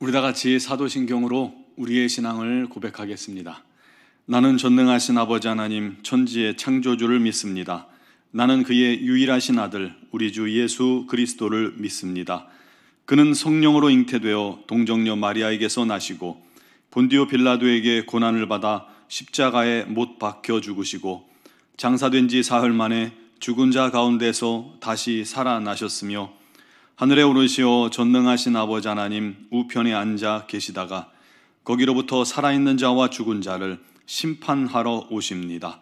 우리 다 같이 사도신경으로 우리의 신앙을 고백하겠습니다. 나는 전능하신 아버지 하나님 천지의 창조주를 믿습니다. 나는 그의 유일하신 아들 우리 주 예수 그리스도를 믿습니다. 그는 성령으로 잉태되어 동정녀 마리아에게서 나시고 본디오 빌라도에게 고난을 받아 십자가에 못 박혀 죽으시고 장사된 지 사흘 만에 죽은 자 가운데서 다시 살아나셨으며 하늘에 오르시어 전능하신 아버지 하나님 우편에 앉아 계시다가 거기로부터 살아있는 자와 죽은 자를 심판하러 오십니다.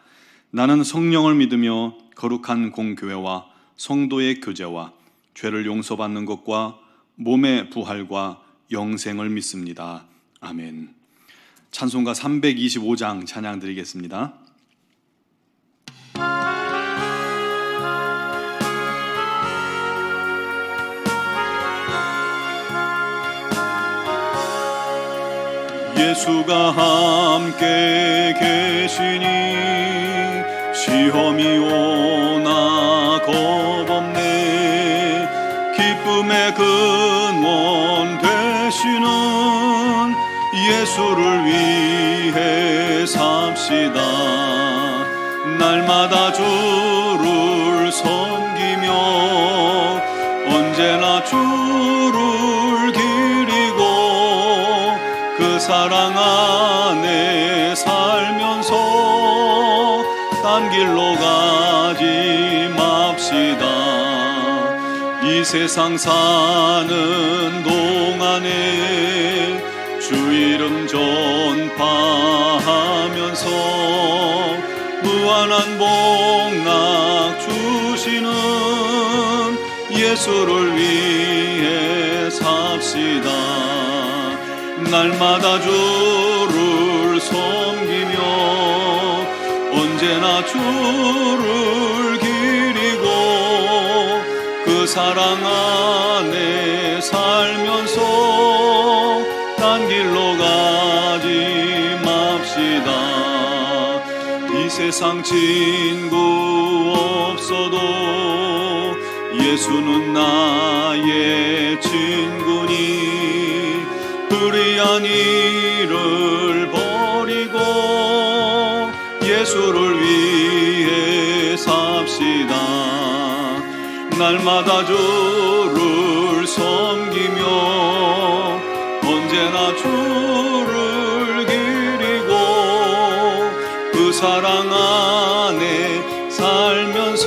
나는 성령을 믿으며 거룩한 공교회와 성도의 교제와 죄를 용서받는 것과 몸의 부활과 영생을 믿습니다. 아멘. 찬송가 325장 찬양 드리겠습니다. 예수가 함께 계시니 시험이 오나 겁없네. 기쁨의 근원 되시는 예수를 위해 삽시다. 날마다 주를 섬기며 언제나 주를 기리고 그 사랑 안에 살면서 딴 길로 가지 맙시다. 이 세상 사는 동안에 주 이름 전파하면서 무한한 복락 주시는 예수를 위해 삽시다. 날마다 주를 섬기며 언제나 주를 기리고 그 사랑 안에 살면서 딴 길로 가지 맙시다. 이 세상 친구 없어도 예수는 나의 친구니 불의한 일을 버리고 예수를 위해 삽시다. 날마다 주를 섬기며 언제나 주를 기리고 그 사랑 안에 살면서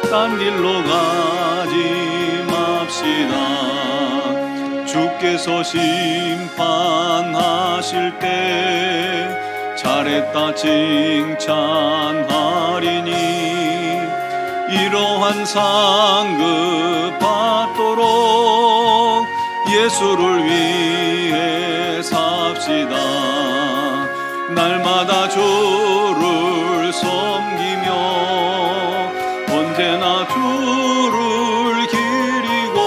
딴 길로 가지 맙시다. 주께서 심판하실 때 잘했다 칭찬하리니 이러한 상급 받도록 예수를 위해 삽시다. 날마다 주를 섬기며 언제나 주를 기리고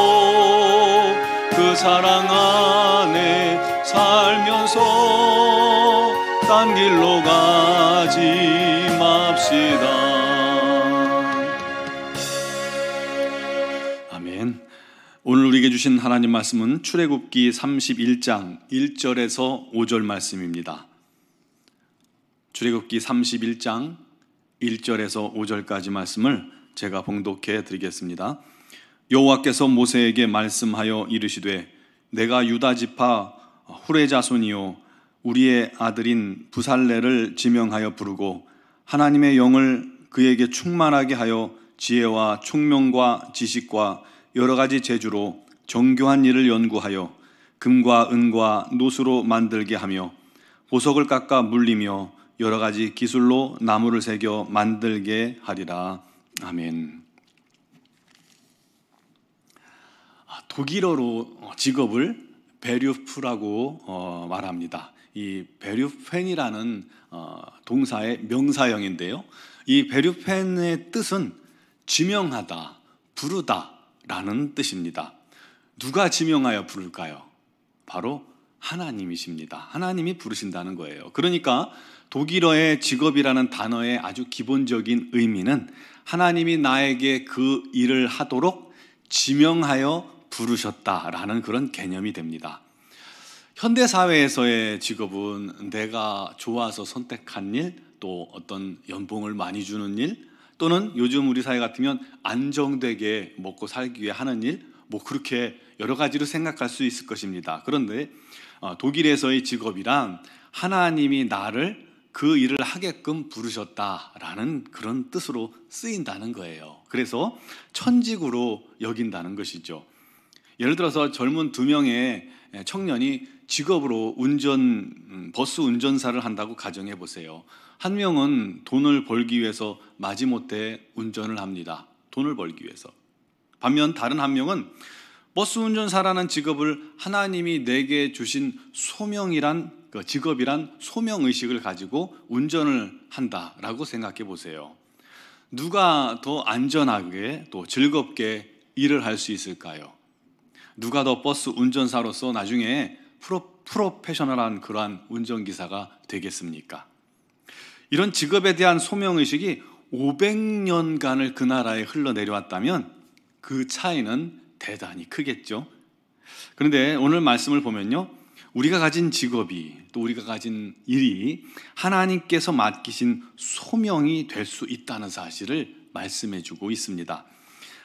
그 사랑 안에 살면서 딴 길로 가지 맙시다. 아멘. 오늘 우리에게 주신 하나님 말씀은 출애굽기 31장 1절에서 5절 말씀입니다. 출애굽기 31장 1절에서 5절까지 말씀을 제가 봉독해 드리겠습니다. 여호와께서 모세에게 말씀하여 이르시되 내가 유다 지파 후레 자손이요 우리의 아들인 부살레를 지명하여 부르고 하나님의 영을 그에게 충만하게 하여 지혜와 총명과 지식과 여러 가지 재주로 정교한 일을 연구하여 금과 은과 노수로 만들게 하며 보석을 깎아 물리며 여러 가지 기술로 나무를 새겨 만들게 하리라. 아멘. 독일어로 직업을 베류프라고 말합니다. 이 베류펜이라는 동사의 명사형인데요. 이 베류펜의 뜻은 지명하다, 부르다 라는 뜻입니다. 누가 지명하여 부를까요? 바로 하나님이십니다. 하나님이 부르신다는 거예요. 그러니까 독일어의 직업이라는 단어의 아주 기본적인 의미는 하나님이 나에게 그 일을 하도록 지명하여 부르셨다라는 그런 개념이 됩니다. 현대 사회에서의 직업은 내가 좋아서 선택한 일, 또 어떤 연봉을 많이 주는 일, 또는 요즘 우리 사회 같으면 안정되게 먹고 살기 위해 하는 일, 그렇게 여러 가지로 생각할 수 있을 것입니다. 그런데 독일에서의 직업이란 하나님이 나를 그 일을 하게끔 부르셨다라는 그런 뜻으로 쓰인다는 거예요. 그래서 천직으로 여긴다는 것이죠. 예를 들어서 젊은 2명의 청년이 직업으로 버스 운전사를 한다고 가정해 보세요. 한 명은 돈을 벌기 위해서 마지못해 운전을 합니다. 돈을 벌기 위해서. 반면 다른 한 명은 버스 운전사라는 직업을 하나님이 내게 주신 소명이란 직업이란 소명의식을 가지고 운전을 한다라고 생각해 보세요. 누가 더 안전하게 또 즐겁게 일을 할 수 있을까요? 누가 더 버스 운전사로서 나중에 프로페셔널한 그러한 운전기사가 되겠습니까? 이런 직업에 대한 소명의식이 500년간을 그 나라에 흘러내려왔다면 그 차이는 대단히 크겠죠. 그런데 오늘 말씀을 보면요, 우리가 가진 직업이, 또 우리가 가진 일이 하나님께서 맡기신 소명이 될 수 있다는 사실을 말씀해 주고 있습니다.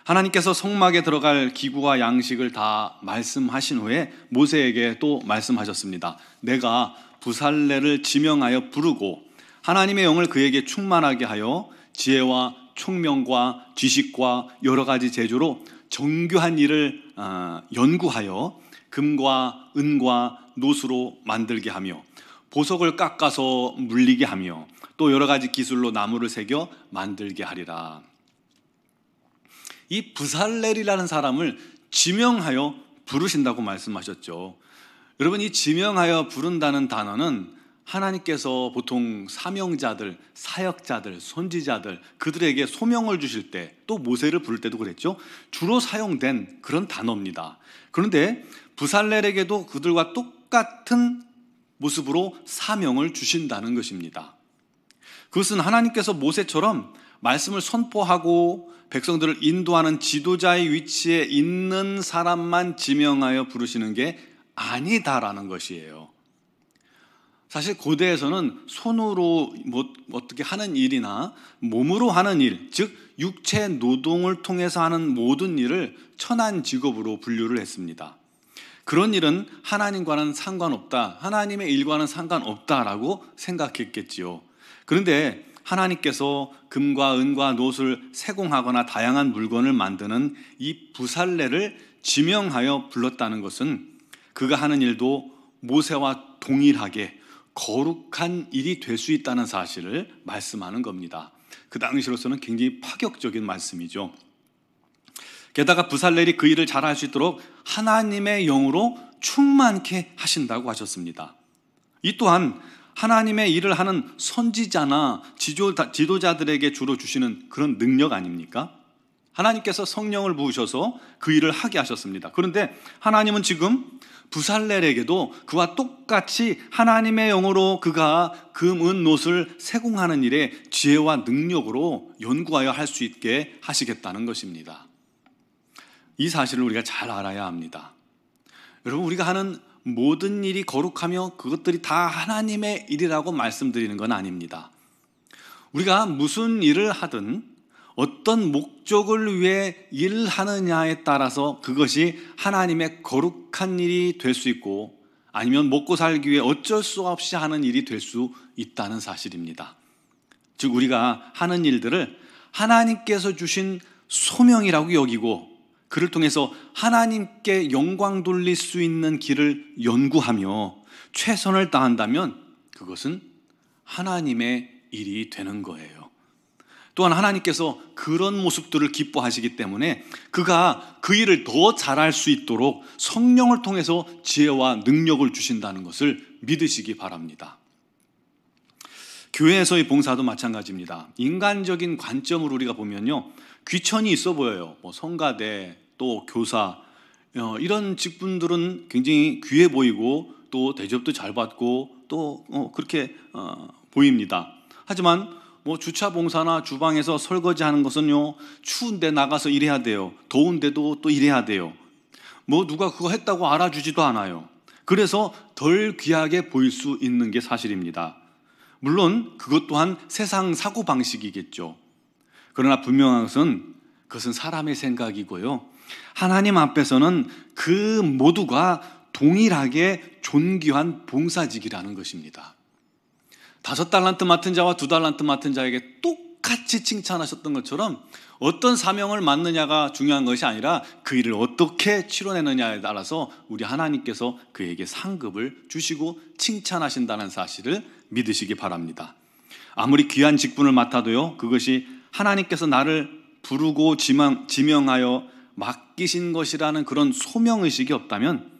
하나님께서 성막에 들어갈 기구와 양식을 다 말씀하신 후에 모세에게 또 말씀하셨습니다. 내가 부살레를 지명하여 부르고 하나님의 영을 그에게 충만하게 하여 지혜와 총명과 지식과 여러 가지 재주로 정교한 일을 연구하여 금과 은과 노수로 만들게 하며 보석을 깎아서 물리게 하며 또 여러 가지 기술로 나무를 새겨 만들게 하리라. 이 부살렐이라는 사람을 지명하여 부르신다고 말씀하셨죠. 여러분, 이 지명하여 부른다는 단어는 하나님께서 보통 사명자들, 사역자들, 선지자들 그들에게 소명을 주실 때, 또 모세를 부를 때도 그랬죠. 주로 사용된 그런 단어입니다. 그런데 부살렐에게도 그들과 똑같은 모습으로 사명을 주신다는 것입니다. 그것은 하나님께서 모세처럼 말씀을 선포하고 백성들을 인도하는 지도자의 위치에 있는 사람만 지명하여 부르시는 게 아니다라는 것이에요. 사실 고대에서는 손으로 어떻게 하는 일이나 몸으로 하는 일, 즉 육체 노동을 통해서 하는 모든 일을 천한 직업으로 분류를 했습니다. 그런 일은 하나님과는 상관없다, 하나님의 일과는 상관없다라고 생각했겠지요. 그런데 하나님께서 금과 은과 노를 세공하거나 다양한 물건을 만드는 이 부살레를 지명하여 불렀다는 것은 그가 하는 일도 모세와 동일하게 거룩한 일이 될 수 있다는 사실을 말씀하는 겁니다. 그 당시로서는 굉장히 파격적인 말씀이죠. 게다가 부살렐이 그 일을 잘할 수 있도록 하나님의 영으로 충만케 하신다고 하셨습니다. 이 또한 하나님의 일을 하는 선지자나 지도자들에게 주로 주시는 그런 능력 아닙니까? 하나님께서 성령을 부으셔서 그 일을 하게 하셨습니다. 그런데 하나님은 지금 부살렐에게도 그와 똑같이 하나님의 영으로 그가 금, 은, 노를 세공하는 일에 지혜와 능력으로 연구하여 할 수 있게 하시겠다는 것입니다. 이 사실을 우리가 잘 알아야 합니다. 여러분, 우리가 하는 모든 일이 거룩하며 그것들이 다 하나님의 일이라고 말씀드리는 건 아닙니다. 우리가 무슨 일을 하든 어떤 목적을 위해 일하느냐에 따라서 그것이 하나님의 거룩한 일이 될 수 있고 아니면 먹고 살기 위해 어쩔 수 없이 하는 일이 될 수 있다는 사실입니다. 즉 우리가 하는 일들을 하나님께서 주신 소명이라고 여기고 그를 통해서 하나님께 영광 돌릴 수 있는 길을 연구하며 최선을 다한다면 그것은 하나님의 일이 되는 거예요. 또한 하나님께서 그런 모습들을 기뻐하시기 때문에 그가 그 일을 더 잘할 수 있도록 성령을 통해서 지혜와 능력을 주신다는 것을 믿으시기 바랍니다. 교회에서의 봉사도 마찬가지입니다. 인간적인 관점으로 우리가 보면요, 귀천이 있어 보여요. 성가대, 또 교사, 이런 직분들은 굉장히 귀해 보이고 또 대접도 잘 받고 또 그렇게 보입니다. 하지만 주차 봉사나 주방에서 설거지하는 것은요, 추운데 나가서 일해야 돼요. 더운데도 또 일해야 돼요. 누가 그거 했다고 알아주지도 않아요. 그래서 덜 귀하게 보일 수 있는 게 사실입니다. 물론 그것 또한 세상 사고방식이겠죠. 그러나 분명한 것은 그것은 사람의 생각이고요. 하나님 앞에서는 그 모두가 동일하게 존귀한 봉사직이라는 것입니다. 5달란트 맡은 자와 2달란트 맡은 자에게 똑같이 칭찬하셨던 것처럼 어떤 사명을 맡느냐가 중요한 것이 아니라 그 일을 어떻게 치러내느냐에 따라서 우리 하나님께서 그에게 상급을 주시고 칭찬하신다는 사실을 믿으시기 바랍니다. 아무리 귀한 직분을 맡아도요, 그것이 하나님께서 나를 부르고 지명하여 맡기신 것이라는 그런 소명의식이 없다면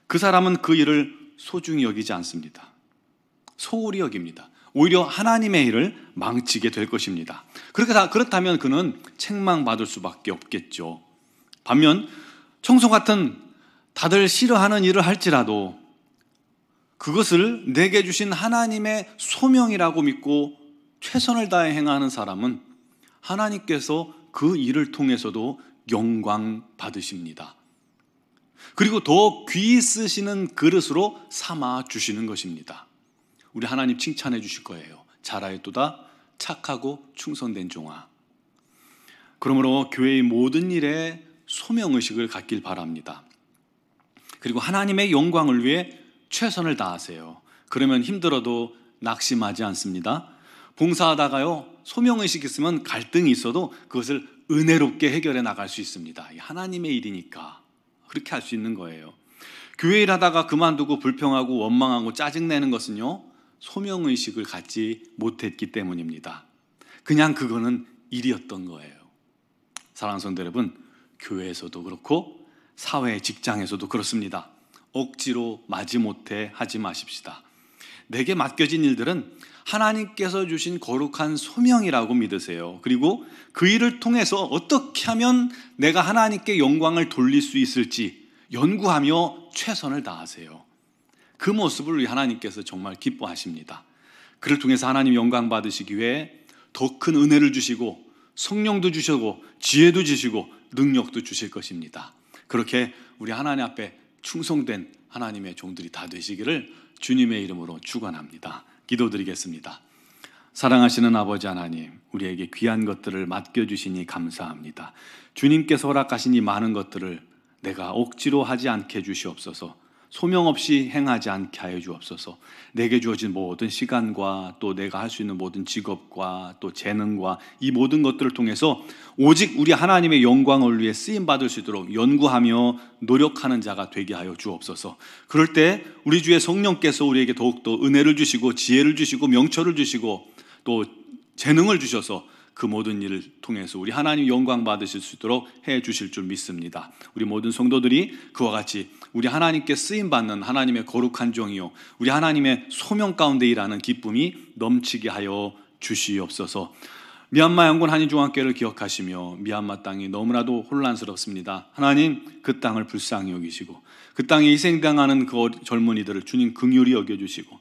그 사람은 그 일을 소중히 여기지 않습니다. 소홀히 여깁니다. 오히려 하나님의 일을 망치게 될 것입니다. 그렇다면 그는 책망받을 수밖에 없겠죠. 반면 청소 같은 다들 싫어하는 일을 할지라도 그것을 내게 주신 하나님의 소명이라고 믿고 최선을 다해 행하는 사람은 하나님께서 그 일을 통해서도 영광 받으십니다. 그리고 더 귀히 쓰시는 그릇으로 삼아 주시는 것입니다. 우리 하나님 칭찬해 주실 거예요. 잘하였도다 착하고 충성된 종아. 그러므로 교회의 모든 일에 소명의식을 갖길 바랍니다. 그리고 하나님의 영광을 위해 최선을 다하세요. 그러면 힘들어도 낙심하지 않습니다. 봉사하다가요, 소명의식이 있으면 갈등이 있어도 그것을 은혜롭게 해결해 나갈 수 있습니다. 하나님의 일이니까 그렇게 할 수 있는 거예요. 교회 일하다가 그만두고 불평하고 원망하고 짜증내는 것은요, 소명의식을 갖지 못했기 때문입니다. 그냥 그거는 일이었던 거예요. 사랑하는 성도 여러분, 교회에서도 그렇고 사회 직장에서도 그렇습니다. 억지로 마지못해 하지 마십시다. 내게 맡겨진 일들은 하나님께서 주신 거룩한 소명이라고 믿으세요. 그리고 그 일을 통해서 어떻게 하면 내가 하나님께 영광을 돌릴 수 있을지 연구하며 최선을 다하세요. 그 모습을 우리 하나님께서 정말 기뻐하십니다. 그를 통해서 하나님 영광 받으시기 위해 더 큰 은혜를 주시고 성령도 주시고 지혜도 주시고 능력도 주실 것입니다. 그렇게 우리 하나님 앞에 충성된 하나님의 종들이 다 되시기를 주님의 이름으로 축원합니다. 기도드리겠습니다. 사랑하시는 아버지 하나님, 우리에게 귀한 것들을 맡겨주시니 감사합니다. 주님께서 허락하신 이 많은 것들을 내가 억지로 하지 않게 해주시옵소서. 소명 없이 행하지 않게 하여 주옵소서. 내게 주어진 모든 시간과 또 내가 할 수 있는 모든 직업과 또 재능과 이 모든 것들을 통해서 오직 우리 하나님의 영광을 위해 쓰임받을 수 있도록 연구하며 노력하는 자가 되게 하여 주옵소서. 그럴 때 우리 주의 성령께서 우리에게 더욱더 은혜를 주시고 지혜를 주시고 명철을 주시고 또 재능을 주셔서 그 모든 일을 통해서 우리 하나님 영광 받으실 수 있도록 해 주실 줄 믿습니다. 우리 모든 성도들이 그와 같이 우리 하나님께 쓰임받는 하나님의 거룩한 종이요 우리 하나님의 소명 가운데 일하는 기쁨이 넘치게 하여 주시옵소서. 미얀마 양군 한인중앙교회를 기억하시며 미얀마 땅이 너무나도 혼란스럽습니다. 하나님, 그 땅을 불쌍히 여기시고 그 땅에 희생당하는 그 젊은이들을 주님 긍휼히 여겨주시고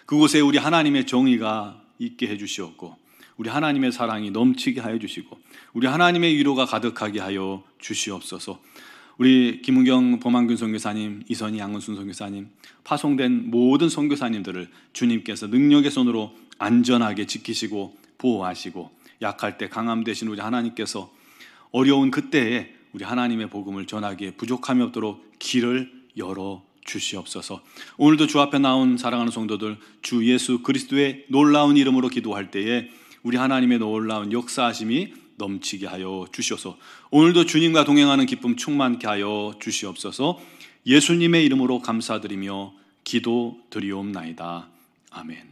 그곳에 우리 하나님의 정의가 있게 해주시옵고 우리 하나님의 사랑이 넘치게 하여 주시고 우리 하나님의 위로가 가득하게 하여 주시옵소서. 우리 김은경 범한균 선교사님, 이선희 양은순 선교사님, 파송된 모든 선교사님들을 주님께서 능력의 손으로 안전하게 지키시고 보호하시고 약할 때 강함 되신 우리 하나님께서 어려운 그때에 우리 하나님의 복음을 전하기에 부족함이 없도록 길을 열어 주시옵소서. 오늘도 주 앞에 나온 사랑하는 성도들, 주 예수 그리스도의 놀라운 이름으로 기도할 때에 우리 하나님의 놀라운 역사하심이 넘치게 하여 주시옵소서. 오늘도 주님과 동행하는 기쁨 충만케 하여 주시옵소서. 예수님의 이름으로 감사드리며 기도드리옵나이다. 아멘.